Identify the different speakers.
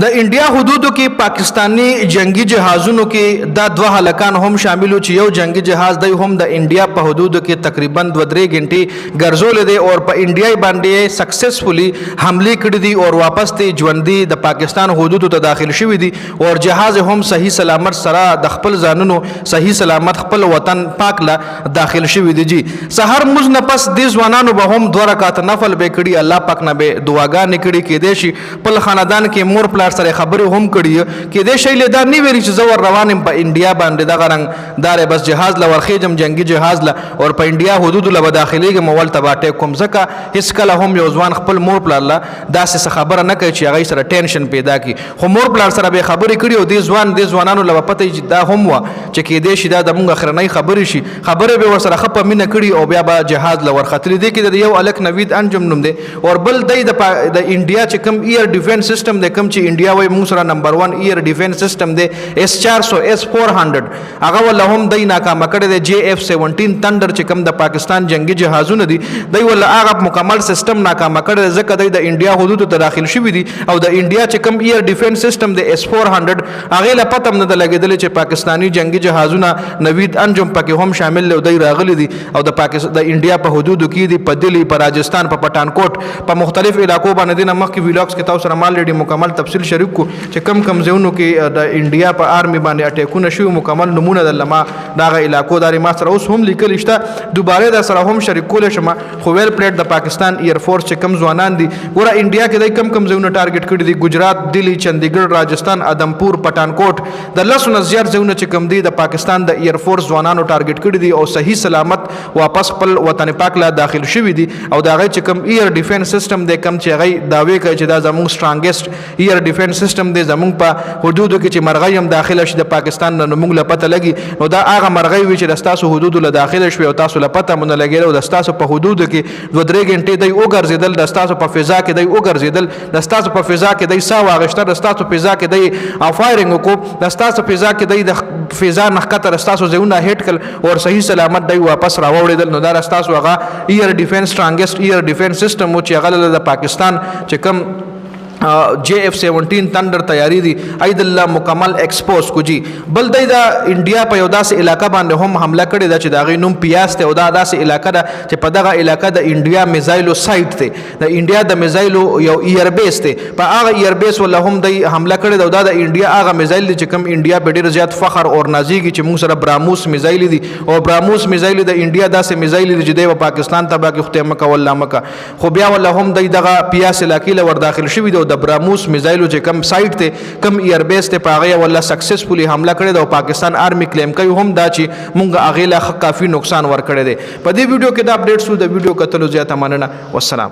Speaker 1: د انډیا حدودو کې پاکستانی جنگي جهازونو کې دا دوه هلکان هم شامل چې یو جنگي جهاز دی هم د انډیا په حدودو کې تقریبا 2-3 غنټې ګرځول دي او په انډیا باندې سکسسفلی حمله کړې دي او واپس ته ژوندۍ د پاکستان حدودو ته داخل شوی دي او جهاز هم صحیح سلامت سره د خپل ځانونو صحیح سلامت خپل وطن پاک لا داخل شوی دي. جی سحر مز نه پس د ځوانانو به هم 2 رکعات نفل به کړي الله پاک نه به دعاګانې کړي کې دي شي په خاندان کې مور پلار سره خبرې هم کړي کې د شیله دا نه ویری چې زور روانم په انډیا باندې دا غرنګ دار بس جهاز لا ورخېجم جنگي جهاز لا او په انډیا حدود لا داخليږي مول تباټه کوم زکه هیڅ کله هم یو ځوان خپل مور پلار لا داسې خبره نه کوي چې هغه سره ټینشن پیدا کی خو مور پلار سره به خبرې کړي او د ځوانانو لا پته دا هم و چې کې د شي دا د مونږ اخرنۍ خبرې شي خبره به ور سره خپه مینه کړي او بیا به جهاز لا ورختلی دي کې د یو الک نوید انجم نوم دی او بل د انډیا چې کوم ایر ډیفنس سیستم د کوم چې انډیا وای موږ سره نمبر 1 ایر ډیفنس سیستم دی S400 S400 هغه ول هم د ناکام کړي د JF-17 تندر چې کوم د پاکستان جنگي جهازونه دي دوی ول هغه مکمل سیستم ناکام کړي ځکه د انډیا حدود ته داخل شوی دي او د انډیا چې کوم ایر ډیفنس سیستم د S400 هغه لا پته نه لګیدل چې پاکستانی جنگي جهازونه نوید انجم پکې هم شامل له دوی راغلي دي او د انډیا په حدود کې دي په دلی په راجستان په پټانکوټ په مختلف علاقو باندې د مخکې ویلاګز کې تاسو سره مالډي مکمل تفصیل شریک کو چې کم ځایونو کې د انډیا په آرمي باندې اټیکونه شو مکمل نمونه د لما دغه علاقو داري ما سره اوس هم لیکل شته دوباره د سره هم شریک کول شمه خو ویل پلیټ د پاکستان ایر فورس چې کم ځوانان دي ګوره انډیا کې د کم ځایونو ټارګټ کړي دي ګجرات دلی چندیګړ راجستان ادمپور پټانکوټ د لسونه زیات ځایونه چې کم دي د پاکستان د ایر فورس ځوانانو ټارګټ کړي دي او صحیح سلامت واپس خپل وطن پاک لا داخل شوی دي او دا غي چې کم ایر ډیفنس سیستم د کم چې غي داوی کوي چې دا زموږ سټرانګست ایر ډیفنس سیستم دی زموږ په حدودو کې چې مرغۍ هم داخله شي د پاکستان نه موږ له پته لګي نو دا هغه مرغۍ وي چې د تاسو حدودو له داخله شوي او تاسو له پته مونږ لګیږي او د تاسو په حدودو کې 2-3 غنټې دی وګرځیدل د تاسو په فضا کې دی وګرځیدل د تاسو په فضا کې دی سا واغشتر د تاسو په فضا کې دی افایرنګ کو د تاسو په فضا کې دی د فضا نخکته د تاسو زونه هټ کړ او صحیح سلامت دی واپس راوړیدل نو دا د تاسو هغه ایر ډیفنس سټرانګست ایر ډیفنس سیستم چې هغه د پاکستان چې کوم JF-17 تندر تیاری دي اید الله مکمل ایکسپوز کو جی بل د انډیا په یو داسې علاقہ باندې هم حمله کړې ده چې دا غي نوم پیاس ته او دا داسې علاقہ ده چې په دغه علاقہ د انډیا میزایلو سایت ته د انډیا د میزایلو یو ایر بیس ته په هغه ایر بیس ول هم د حمله کړې ده او د انډیا هغه میزایل چې کوم انډیا په ډیر زیات فخر او نازیږي چې موږ سره براموس میزایل دي او براموس میزایل د انډیا داسې میزایل دي چې د پاکستان ته باقي ختمه کول لامکه خو بیا ول هم دغه پیاس علاقې له ور داخل شوی د براموس میزایلو چې کم سایت ته کم ایر بیس ته پاغه ولا سکسسفلی حمله کړی دا پاکستان آرمی کلیم کوي هم دا چې مونږه اغه لا کافي نقصان ور کړی دی په دې ویډیو کې دا اپډیټ سو د ویډیو کتلو زیاته مننه والسلام.